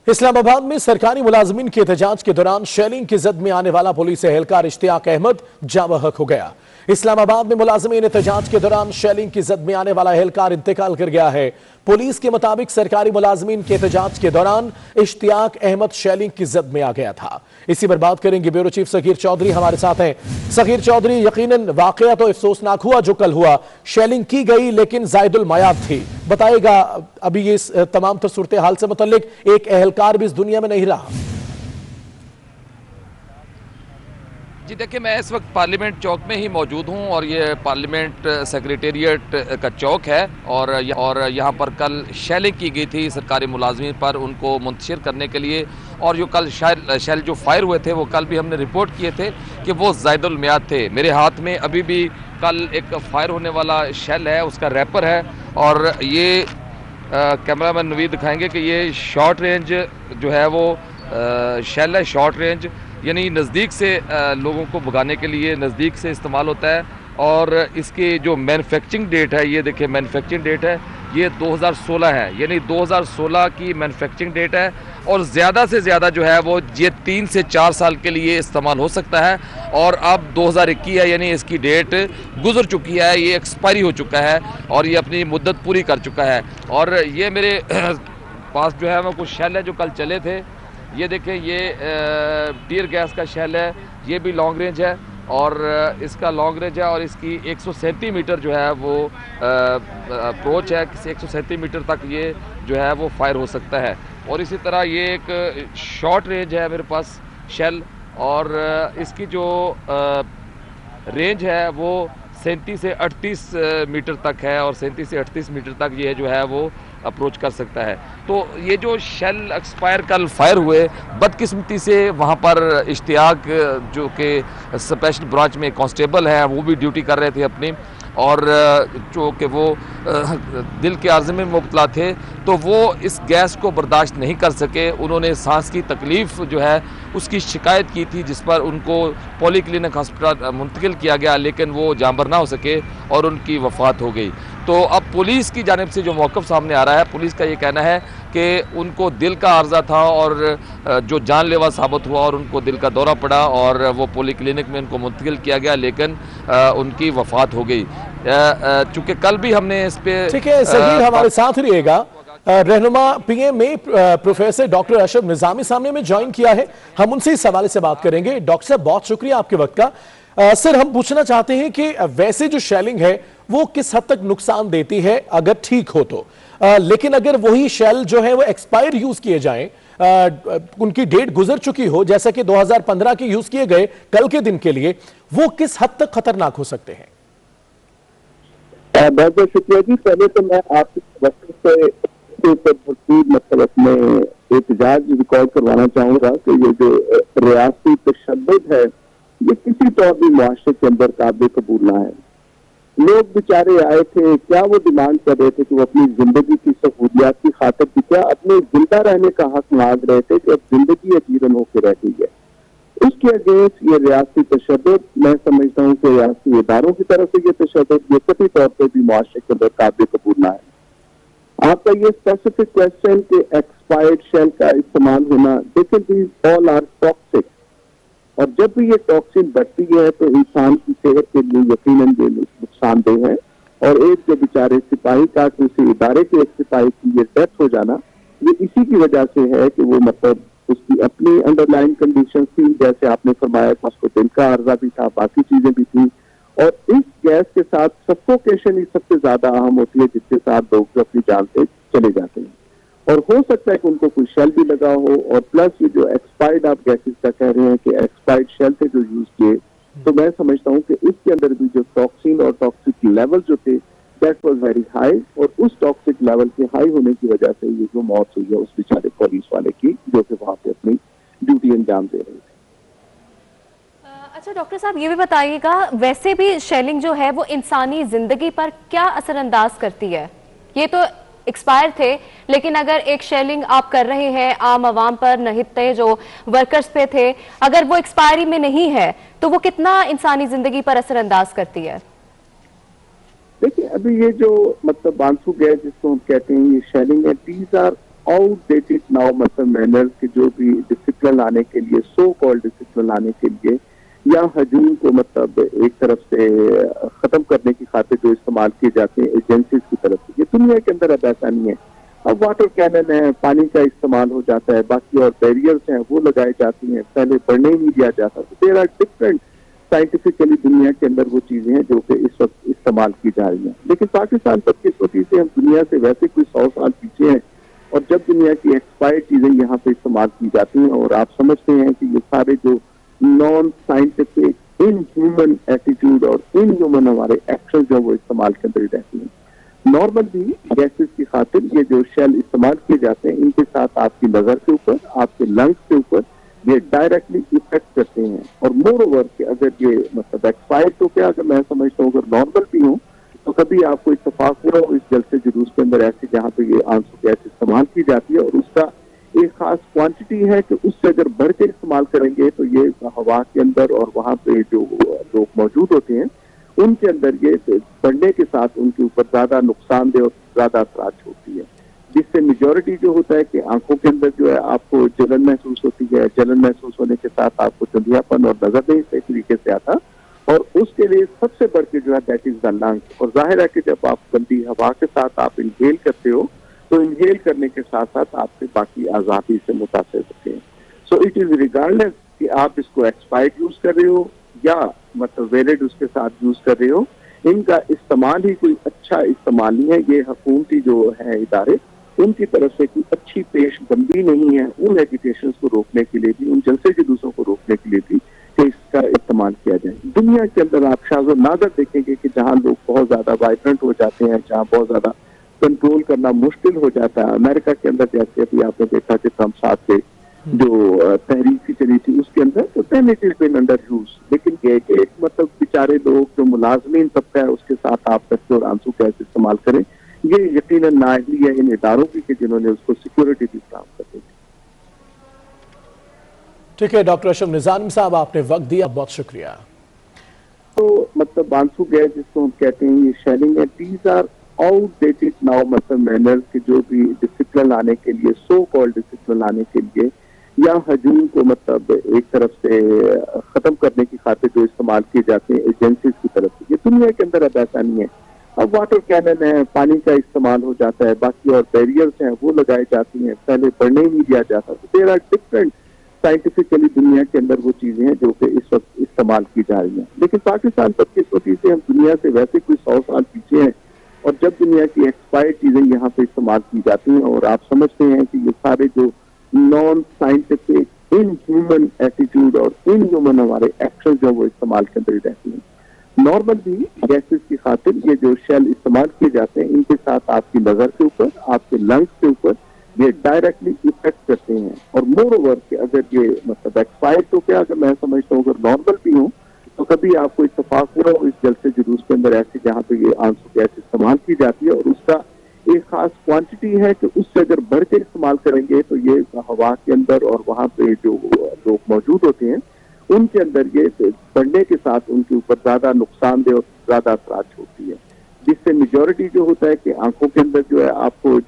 इस्लामाबाद में सरकारी मुलाजमीन के एहतजाज के दौरान शेलिंग की जद में आने वाला पुलिस एहलकार इश्तियाक अहमद जाँ बहक हो गया। इस्लामाबाद में मुलाजमीन एहतजाज के दौरान शेलिंग की जद में आने वाला एहलकार इंतकाल कर गया है। पुलिस के मुताबिक सरकारी मुलाजमीन के एहतजाज के दौरान इश्तियाक अहमद शेलिंग की जद में आ गया था। इसी पर बात करेंगे। ब्यूरो चीफ सगीर चौधरी हमारे साथ हैं। सगीर चौधरी, यकीनन वाकया तो अफसोसनाक हुआ जो कल हुआ, शेलिंग की गई लेकिन जायदुल मयाद थी। बताएगा अभी ये तमाम तो सूरत हाल से मुतल्लिक, एक एहलकार भी इस दुनिया में नहीं रहा। जी देखिए, मैं इस वक्त पार्लियामेंट चौक में ही मौजूद हूं और ये पार्लियामेंट सेक्रेटेरिएट का चौक है और यहाँ पर कल शेलिंग की गई थी सरकारी मुलाजमीन पर, उनको मुंतशिर करने के लिए। और जो कल शेल जो फायर हुए थे वो कल भी हमने रिपोर्ट किए थे कि वो जायदुल मियाद थे। मेरे हाथ में अभी भी कल एक फायर होने वाला शेल है, उसका रैपर है और ये कैमरामैन नवीद दिखाएंगे कि ये शॉर्ट रेंज जो है वो शेल है, शॉर्ट रेंज, यानी नज़दीक से लोगों को भगाने के लिए नज़दीक से इस्तेमाल होता है। और इसकी जो मैन्युफैक्चरिंग डेट है, ये देखिए मैन्युफैक्चरिंग डेट है, ये 2016 है, यानी 2016 की मैन्युफैक्चरिंग डेट है। और ज़्यादा से ज़्यादा जो है वो ये 3 से 4 साल के लिए इस्तेमाल हो सकता है। और अब 2021 है, यानी इसकी डेट गुजर चुकी है, ये एक्सपायरी हो चुका है और ये अपनी मुद्दत पूरी कर चुका है। और ये मेरे पास जो है वो कुछ शेल है जो कल चले थे। ये देखें, ये टीयर गैस का शेल है, ये भी लॉन्ग रेंज है और इसका लॉन्ग रेंज है और इसकी 137 मीटर जो है वो अप्रोच है, किसी 137 मीटर तक ये जो है वो फायर हो सकता है। और इसी तरह ये एक शॉर्ट रेंज है मेरे पास शेल और इसकी जो रेंज है वो 37 से 38 मीटर तक है और 37 से 38 मीटर तक ये जो है वो अप्रोच कर सकता है। तो ये जो शेल एक्सपायर कल फायर हुए, बदकिस्मती से वहाँ पर इश्तियाक जो कि स्पेशल ब्रांच में कांस्टेबल हैं, वो भी ड्यूटी कर रहे थे अपनी, और जो कि वो दिल के अर्ज़ में मुब्तला थे, तो वो इस गैस को बर्दाश्त नहीं कर सके। उन्होंने सांस की तकलीफ़ जो है उसकी शिकायत की थी, जिस पर उनको पॉली क्लिनिक हॉस्पिटल मुंतकिल किया गया, लेकिन वो जांबर ना हो सके और उनकी वफ़ात हो गई। तो अब पुलिस की जानिब से जो मौक़िफ़ सामने आ रहा है, पुलिस का ये कहना है कि उनको दिल का अर्जा था और जो जानलेवा साबित हुआ और उनको दिल का दौरा पड़ा और वो पॉली क्लिनिक में उनको मुंतकिल किया गया, लेकिन उनकी वफ़ात हो गई। चूँकि कल भी हमने इस पे, ठीक है सगीर हमारे साथ रहिएगा। रहनुमा पीएम में प्रोफेसर डॉक्टर अशरफ निजामी सामने में ज्वाइन किया है, हम उनसे इस हवाले से बात करेंगे। डॉक्टर साहब, बहुत शुक्रिया आपके वक्त का। सर, हम पूछना चाहते हैं कि वैसे जो शेलिंग है वो किस हद तक नुकसान देती है अगर ठीक हो तो, लेकिन अगर वही शेल जो है वो एक्सपायर यूज किए जाएं, उनकी डेट गुजर चुकी हो, जैसा कि 2015 के यूज किए गए कल के दिन के लिए, वो किस हद तक खतरनाक हो सकते हैं? बहुत बहुत शुक्रिया जी। पहले तो मैं आपके वक्त से मतलब अपने एहतजाज रिकॉर्ड करवाना चाहूंगा कि ये जो रियासती तशद्दुद है ये किसी तौर भी मुआशरे के अंदर काबिल कबूल ना है। लोग बेचारे आए थे, क्या वो डिमांड कर रहे थे कि वो अपनी जिंदगी की सहूलियात की खातिर भी क्या अपने जिंदा रहने का हक मांग रहे थे कि अब जिंदगी अजीरन होकर रह गई है। उसके अगेंस्ट ये रियासती तशद्दुद, मैं समझता हूँ कि रियासती इदारों की तरफ से ये तशद्दुद ये किसी तौर पर भी मुआशरे के अंदर काबिल कबूल ना है। आपका ये स्पेसिफिक क्वेश्चन कि एक्सपायर्ड शेल का इस्तेमाल होना, देखिए दीज ऑल आर टॉक्सिक, और जब भी ये टॉक्सिन बढ़ती है तो इंसान की सेहत के लिए यकीनन ये नुकसानदेह है। और एक जो बेचारे सिपाही का, किसी इदारे के एक सिपाही की ये डेथ हो जाना, ये इसी की वजह से है कि वो मतलब उसकी अपनी अंडरलाइन कंडीशन थी, जैसे आपने फरमाया कि उसको दिल का अर्जा भी था, बाकी चीजें भी थी। और इस गैस के साथ सफोकेशन ही सबसे ज्यादा अहम होती है, जिसके साथ लोग अपनी जान से चले जाते हैं। और हो सकता है कि उनको कोई शेल भी लगा हो, और प्लस ये जो एक्सपायर्ड आप गैसेस का कह रहे हैं कि एक्सपायर्ड शेल थे जो यूज किए, तो मैं समझता हूँ कि इसके अंदर भी जो टॉक्सिन और टॉक्सिक लेवल जो थे दैट वाज वेरी हाई, और उस टॉक्सिक लेवल के हाई होने की वजह से ये जो मौत हुई है उस बेचारे पुलिस वाले की, जो कि वहां पे अपनी ड्यूटी अंजाम दे रहे थे। अच्छा डॉक्टर साहब, ये भी बताइएगा, वैसे भी शेलिंग जो है वो इंसानी जिंदगी पर क्या असरअंदाज करती है? ये तो एक्सपायर थे, लेकिन अगर एक शेलिंग आप कर रहे हैं आम आवाम पर, नहित्ते जो वर्कर्स पे थे, अगर वो एक्सपायरी में नहीं है तो वो कितना इंसानी जिंदगी पर असरअंदाज करती है? देखिए, अभी ये जो मतलब बांसु गैस जिसको हम कहते हैं, ये शेलिंग है, दीज आर आउटडेटेड नाउ, मतलब मैनर्स के जो भी डिसिप्लिन लाने के लिए, सो कॉल्ड डिसिप्लिन लाने के लिए या हजूम को मतलब एक तरफ से खत्म करने की खातिर जो इस्तेमाल किए जाते हैं एजेंसीज की तरफ से, ये दुनिया के अंदर अब ऐसा नहीं है। अब वाटर कैनन है, पानी का इस्तेमाल हो जाता है, बाकी और बैरियर्स हैं वो लगाई जाती हैं, पहले बढ़ने ही नहीं दिया जाता। तो देयर आर डिफरेंट साइंटिफिकली दुनिया के अंदर वो चीजें हैं जो कि इस वक्त इस्तेमाल की जा रही हैं। लेकिन पाकिस्तान बदकिस्मती से हम दुनिया से वैसे कोई 100 साल पीछे हैं, और जब दुनिया की एक्सपायर्ड चीजें यहाँ पे इस्तेमाल की जाती हैं और आप समझते हैं कि ये सारे जो non scientific in human attitude और इन ह्यूमन हमारे एक्शन जो वो इस्तेमाल के अंदर रहती हैं। नॉर्मल भी गैसेस की खातिर ये जो शेल इस्तेमाल किए जाते हैं, इनके साथ आपकी नजर के ऊपर, आपके लंग्स के ऊपर ये डायरेक्टली इफेक्ट करते हैं। और मोर ओवर कि अगर ये मतलब एक्सपायर्ड तो क्या, अगर मैं समझता हूँ अगर नॉर्मल भी हूँ तो कभी आपको इत्तेफाक हुआ हो इस जलसे जुलूस के अंदर ऐसे जहाँ पे ये आंसू गैस इस्तेमाल की जाती है और उसका एक खास क्वांटिटी है कि उससे अगर बढ़ के इस्तेमाल करेंगे तो ये हवा के अंदर और वहाँ पे जो लोग मौजूद होते हैं उनके अंदर ये बढ़ने के साथ उनके ऊपर ज्यादा नुकसानदेह और ज्यादा असरात छोड़ती है, जिससे मेजोरिटी जो होता है कि आंखों के अंदर जो है आपको जलन महसूस होती है। जलन महसूस होने के साथ आपको धुंधलापन और नजर नहीं सही तरीके से आता, और उसके लिए सबसे बढ़ के जो है दैट इज द लंग्स। और जाहिर है कि जब आप गंदी हवा के साथ आप इनहेल करते हो तो इनहेल करने के साथ साथ आपके बाकी आज़ा भी से मुतासिर होते हैं। सो इट इज रिगार्डलेस कि आप इसको एक्सपायर्ड यूज कर रहे हो या मतलब वैलिड उसके साथ यूज कर रहे हो, इनका इस्तेमाल ही कोई अच्छा इस्तेमाल नहीं है। ये हुकूमती जो है इदारे उनकी तरफ से कोई अच्छी पेशबंदी नहीं है उन एजुकेशन को रोकने के लिए भी, उन जलसे जुलूसों को रोकने के लिए भी कि इसका इस्तेमाल किया जाए। दुनिया के अंदर आप शाज़ नाज़र देखेंगे कि जहाँ लोग बहुत ज्यादा वाइब्रेंट हो जाते हैं, जहाँ बहुत ज्यादा कंट्रोल करना मुश्किल हो जाता है। अमेरिका के अंदर जैसे अभी आपने देखा कि ट्रम्प साहब के जो तहरीक चली थी उसके अंदर तो then it is been under use. लेकिन ये कि एक मतलब बेचारे लोग जो मुलाजमीन तबका है उसके साथ आप करके और आंसू गैस इस्तेमाल करें, ये यकीनन नाअहली है इन इदारों की कि जिन्होंने उसको सिक्योरिटी भी काम कर दी। ठीक है डॉक्टर अशरफ निज़ामी साहब, आपने वक्त दिया, बहुत शुक्रिया। तो मतलब आंसू गैस जिसको हम कहते हैं ये शेलिंग है, दीज आर आउटडेटेड नाउ, मतलब मैनर्स के जो भी डिसिप्लिन लाने के लिए, सो कॉल्ड डिसिप्लिन लाने के लिए या हजूम को मतलब एक तरफ से खत्म करने की खातिर जो इस्तेमाल किए जाते हैं एजेंसीज की तरफ से, ये दुनिया के अंदर अब ऐसा नहीं है। अब वाटर कैनन है, पानी का इस्तेमाल हो जाता है, बाकी और बैरियर्स हैं वो लगाई जाती हैं, पहले बढ़ने ही नहीं दिया जाता। तो देयर आर डिफरेंट साइंटिफिकली दुनिया के अंदर वो चीजें हैं जो कि इस वक्त इस्तेमाल की जा रही हैं। लेकिन पाकिस्तान बदकिस्मती से हम दुनिया से वैसे कोई 100 साल पीछे हैं, और जब दुनिया की एक्सपायर्ड चीजें यहाँ पे इस्तेमाल की जाती हैं और आप समझते हैं कि ये सारे जो non scientific in human attitude और इन ह्यूमन हमारे एक्शन जो वो इस्तेमाल के अंदर रहती हैं। नॉर्मल भी गैसेस की खातिर ये जो शेल इस्तेमाल किए जाते हैं, इनके साथ आपकी नजर के ऊपर, आपके लंग्स के ऊपर ये डायरेक्टली इफेक्ट करते हैं। और मोर ओवर कि अगर ये मतलब एक्सपायर्ड तो क्या, अगर मैं समझता हूँ अगर नॉर्मल भी हूँ तो कभी आपको इत्तेफाक हुआ हो इस जलसे जुलूस के अंदर ऐसे जहाँ पे ये आंसू गैस इस्तेमाल की जाती है और उसका एक खास क्वांटिटी है कि उससे अगर बढ़ के इस्तेमाल करेंगे तो ये हवा के अंदर और वहाँ पे जो लोग मौजूद होते हैं उनके अंदर ये बढ़ने के साथ उनके ऊपर ज्यादा नुकसानदेह और ज्यादा असरात छोड़ती है, जिससे मेजोरिटी जो होता है कि आंखों के अंदर जो है आपको